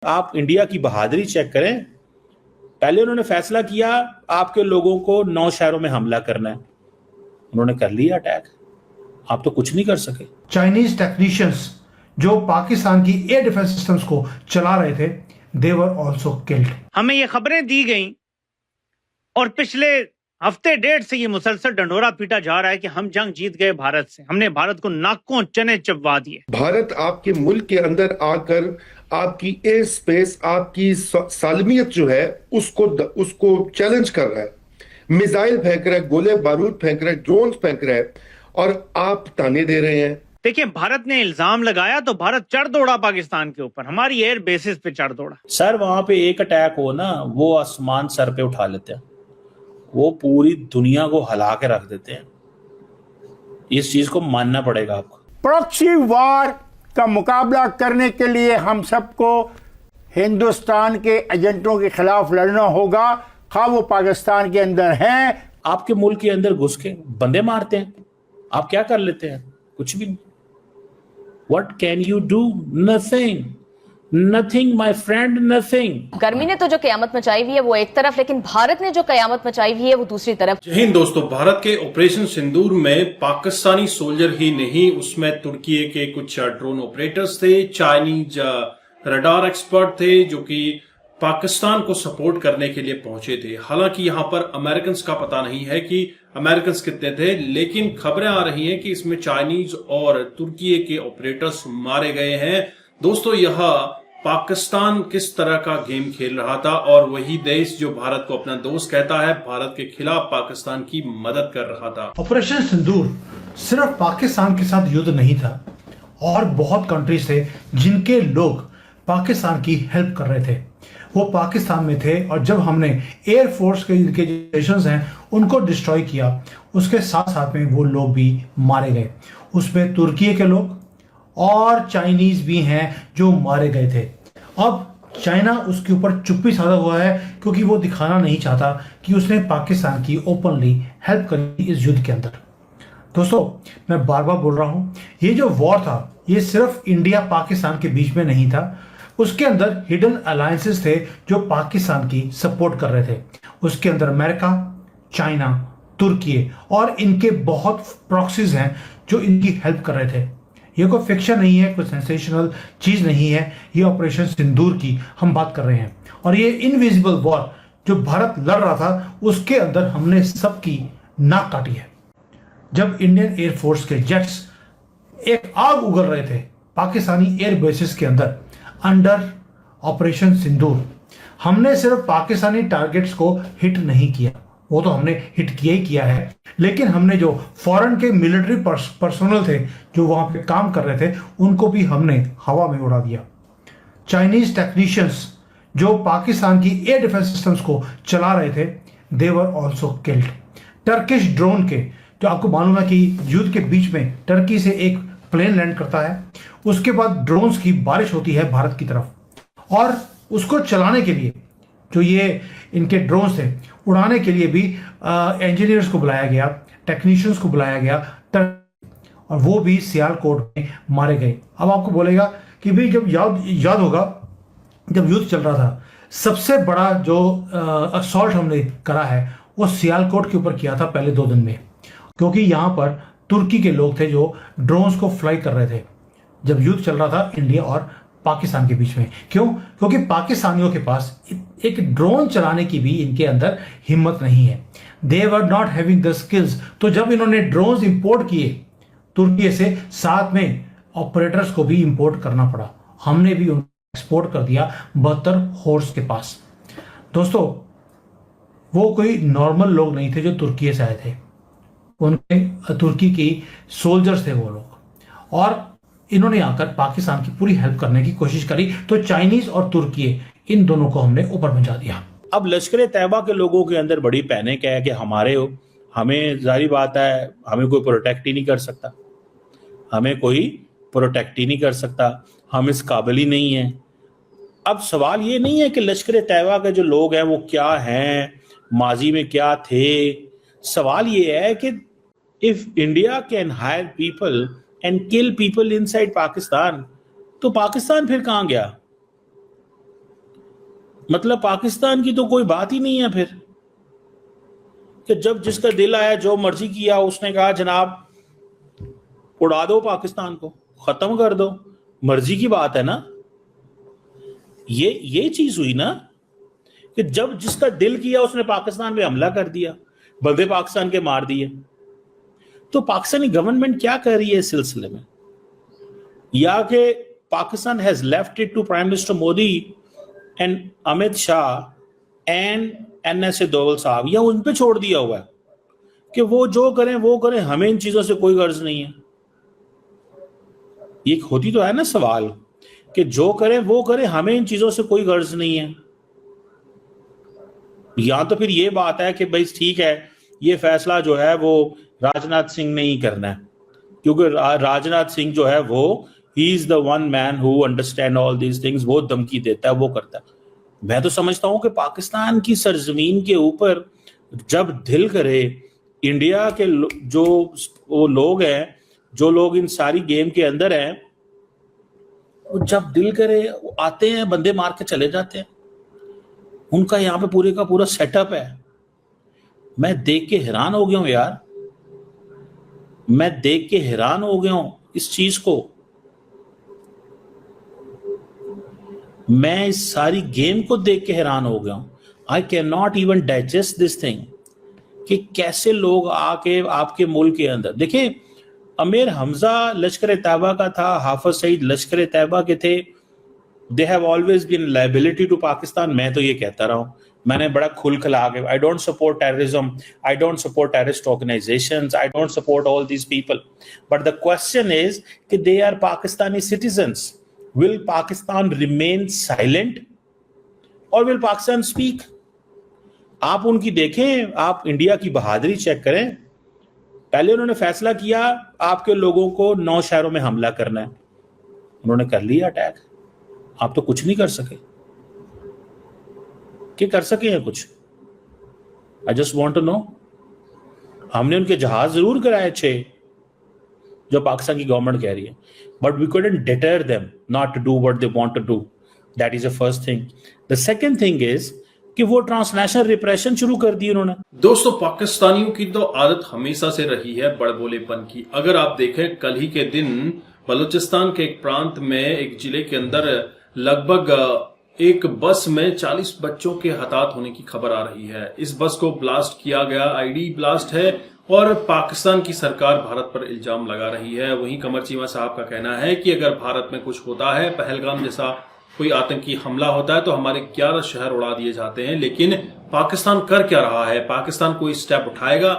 आप इंडिया की बहादुरी चेक करें। पहले उन्होंने फैसला किया आपके लोगों को 9 शहरों में हमला करना है, उन्होंने कर लिया अटैक। आप तो कुछ नहीं कर सके। चाइनीज टेक्नीशियंस जो पाकिस्तान की एयर डिफेंस सिस्टम्स को चला रहे थे, दे वर आल्सो किल्ड। हमें ये खबरें दी गई और पिछले हफ्ते डेढ़ से ये मुसलसल डंडोरा पीटा जा रहा है कि हम जंग जीत गए भारत से, हमने भारत को नाकों चने चबवा दिए। भारत आपके मुल्क के अंदर आकर आपकी एयर स्पेस, आपकी सालमियत जो है उसको चैलेंज कर रहा है, मिसाइल फेंक रहा है, गोले बारूद फेंक रहा है, ड्रोन फेंक रहा है, और आप ताने दे रहे हैं। देखिए, भारत ने इल्जाम लगाया तो भारत चढ़ दौड़ा पाकिस्तान के ऊपर, हमारी एयर बेसिस पे चढ़ दौड़ा। सर वहां पे एक अटैक हो ना, वो आसमान सर पे उठा लेते हैं, वो पूरी दुनिया को हिला के रख देते हैं। इस चीज को मानना पड़ेगा आपको। प्रॉक्सी वार का मुकाबला करने के लिए हम सबको हिंदुस्तान के एजेंटों के खिलाफ लड़ना होगा, खा वो पाकिस्तान के अंदर हैं। आपके मुल्क के अंदर घुस के बंदे मारते हैं, आप क्या कर लेते हैं? कुछ भी नहीं। What can you do? Nothing. Nothing, my friend, nothing. गर्मी ने तो जो कयामत मचाई हुई है वो एक तरफ, लेकिन भारत ने जो कयामत मचाई हुई है वो दूसरी तरफ। जय हिंद दोस्तों, भारत के ऑपरेशन सिंदूर में पाकिस्तानी सोल्जर ही नहीं, उसमें तुर्की के कुछ ड्रोन ऑपरेटर्स थे, चाइनीज रडार एक्सपर्ट थे जो कि पाकिस्तान को सपोर्ट करने के लिए पहुंचे थे। हालांकि यहां पर अमेरिकन का पता नहीं है कि अमेरिकन कितने थे, लेकिन खबरें आ रही हैं कि इसमें चाइनीज और तुर्की के ऑपरेटर्स मारे गए हैं। दोस्तों, यह पाकिस्तान किस तरह का गेम खेल रहा था और वही देश जो भारत को अपना दोस्त कहता है, भारत के खिलाफ पाकिस्तान की मदद कर रहा था। ऑपरेशन सिंदूर सिर्फ पाकिस्तान के साथ युद्ध नहीं था, और बहुत कंट्रीज थे जिनके लोग पाकिस्तान की हेल्प कर रहे थे, वो पाकिस्तान में थे। और जब हमने एयरफोर्स के जिनके स्टेशंस हैं उनको डिस्ट्रॉय किया, उसके साथ साथ में वो लोग भी मारे गए। उसमें तुर्की के लोग और चाइनीज भी हैं जो मारे गए थे। अब चाइना उसके ऊपर चुप्पी साधा हुआ है, क्योंकि वो दिखाना नहीं चाहता कि उसने पाकिस्तान की ओपनली हेल्प करी इस युद्ध के अंदर। दोस्तों, मैं बार बार बोल रहा हूं, ये जो वॉर था ये सिर्फ इंडिया पाकिस्तान के बीच में नहीं था, उसके अंदर हिडन अलायंसेस थे जो पाकिस्तान की सपोर्ट कर रहे थे। उसके अंदर अमेरिका, चाइना, तुर्की और इनके बहुत प्रॉक्सीज हैं जो इनकी हेल्प कर रहे थे। ये कोई फिक्शन नहीं है, कोई सेंसेशनल चीज नहीं है, ये ऑपरेशन सिंदूर की हम बात कर रहे हैं। और ये इनविजिबल वॉर जो भारत लड़ रहा था, उसके अंदर हमने सबकी नाक काटी है। जब इंडियन एयरफोर्स के जेट्स एक आग उगल रहे थे पाकिस्तानी एयर बेसिस के अंदर अंडर ऑपरेशन सिंदूर, हमने सिर्फ पाकिस्तानी टारगेट्स को हिट नहीं किया, वो तो हमने हिट किया ही किया है, लेकिन हमने जो फॉरेन के मिलिट्री पर्सनल थे जो वहां पे काम कर रहे थे, उनको भी हमने हवा में उड़ा दिया। चाइनीज टेक्नीशियंस जो पाकिस्तान की एयर डिफेंस सिस्टम्स को चला रहे थे, they were also killed. Turkish drone के, जो आपको मालूम है कि युद्ध के बीच में टर्की से एक प्लेन लैंड करता है, उसके बाद ड्रोन्स की बारिश होती है भारत की तरफ, और उसको चलाने के लिए जो ये इनके ड्रोन्स थे, उड़ाने के लिए भी इंजीनियर्स को बुलाया गया, टेक्नीशियंस को बुलाया गया, और वो भी सियालकोट में मारे गए। अब आपको बोलेगा कि भाई जब याद होगा, जब युद्ध चल रहा था, सबसे बड़ा जो असॉल्ट हमने करा है वो सियालकोट के ऊपर किया था पहले 2 दिन में, क्योंकि यहाँ पर तुर्की के लोग थे जो ड्रोन्स को फ्लाई कर रहे थे जब युद्ध चल रहा था इंडिया और पाकिस्तान के बीच में। क्यों? क्योंकि पाकिस्तानियों के पास एक ड्रोन चलाने की भी इनके अंदर हिम्मत नहीं है। They were not having the skills. तो जब इन्होंने ड्रोन्स इंपोर्ट किए तुर्की से, साथ में ऑपरेटर्स को भी इंपोर्ट करना पड़ा, हमने भी उनको एक्सपोर्ट कर दिया 72 हॉर्स के पास। दोस्तों, वो कोई नॉर्मल लोग नहीं थे जो तुर्की से आए थे, उनके तुर्की की सोल्जर्स थे वो लोग, और इन्होंने आकर पाकिस्तान की पूरी हेल्प करने की कोशिश करी। तो चाइनीज और तुर्की, इन दोनों को हमने ऊपर पहुंचा दिया। अब लश्कर तैयबा के लोगों के अंदर बड़ी पैनिक है कि हमें जारी बात है, हमें कोई प्रोटेक्ट ही नहीं कर सकता, हमें कोई प्रोटेक्ट ही नहीं कर सकता, हम इस काबिल ही नहीं है। अब सवाल ये नहीं है कि लश्कर तैयबा के जो लोग हैं वो क्या हैं, माजी में क्या थे। सवाल ये है कि if India can hire people and kill people inside Pakistan, तो पाकिस्तान फिर कहां गया? मतलब पाकिस्तान की तो कोई बात ही नहीं है फिर, कि जब जिसका दिल आया जो मर्जी किया, उसने कहा जनाब उड़ा दो पाकिस्तान को, खत्म कर दो, मर्जी की बात है ना। ये चीज हुई ना कि जब जिसका दिल किया उसने पाकिस्तान पे हमला कर दिया, बंदे पाकिस्तान के मार दिए। तो पाकिस्तानी गवर्नमेंट क्या कर रही है इस सिलसिले में, या कि Pakistan has left it to prime minister Modi and Amit Shah and NSA Doval साहब, या उन पे छोड़ दिया हुआ है कि वो जो करें वो करें, हमें इन चीजों से कोई गर्ज नहीं है। ये होती तो है ना सवाल कि जो करें वो करें, हमें इन चीजों से कोई गर्ज नहीं है। या तो फिर ये बात है कि भाई ठीक है, ये फैसला जो है वो राजनाथ सिंह ने ही करना है, क्योंकि राजनाथ सिंह जो है वो he is the one man who understand all these things, वो धमकी देता है, वो करता है। मैं तो समझता हूं कि पाकिस्तान की सरजमीन के ऊपर जब दिल करे, इंडिया के जो वो लोग हैं, जो लोग इन सारी गेम के अंदर हैं, वो जब दिल करे वो आते हैं, बंदे मार के चले जाते हैं। उनका यहाँ पे पूरे का पूरा सेटअप है। मैं देख के हैरान हो गया हूं यार, मैं देख के हैरान हो गया हूं इस चीज को। मैं इस सारी गेम को देख के हैरान हो गया हूं। I can not even digest this thing कि कैसे लोग आके आपके मुल्क के अंदर, देखिए अमीर हमजा लश्कर तैयबा का था, हाफिज सईद लश्कर तैयबा के थे, they have always been liability to Pakistan. मैं तो ये कहता रहा हूं, मैंने बड़ा खुल खला के, I don't support terrorism, I don't support terrorist organisations, I don't support all these people, but the question is कि they are Pakistani citizens. Will Pakistan remain silent or will Pakistan speak? आप उनकी देखें, आप इंडिया की बहादुरी check करें। पहले उन्होंने फैसला किया आपके लोगों को 9 शहरों में हमला करना है, उन्होंने कर लिया अटैक। आप तो कुछ नहीं कर सके, क्या कर सके हैं कुछ? I just want to know. हमने उनके जहाज जरूर कराए 6 जो पाकिस्तान की गवर्नमेंट कह रही है, but we couldn't deter them not to do what they want to do. That is the first thing. The second thing is कि वो ट्रांसनेशनल रिप्रेशन शुरू कर दी उन्होंने। दोस्तों, पाकिस्तानियों की तो आदत हमेशा से रही है बड़बोलेपन की। अगर आप देखें, कल ही के दिन बलूचिस्तान के एक प्रांत में, एक जिले के अंदर लगभग एक बस में 40 बच्चों के हताहत होने की खबर आ रही है। इस बस को ब्लास्ट किया गया, आईडी ब्लास्ट है, और पाकिस्तान की सरकार भारत पर इल्जाम लगा रही है। वहीं कमर चीमा साहब का कहना है कि अगर भारत में कुछ होता है, पहलगाम जैसा कोई आतंकी हमला होता है, तो हमारे 11 शहर उड़ा दिए जाते हैं। लेकिन पाकिस्तान कर क्या रहा है? पाकिस्तान कोई स्टेप उठाएगा?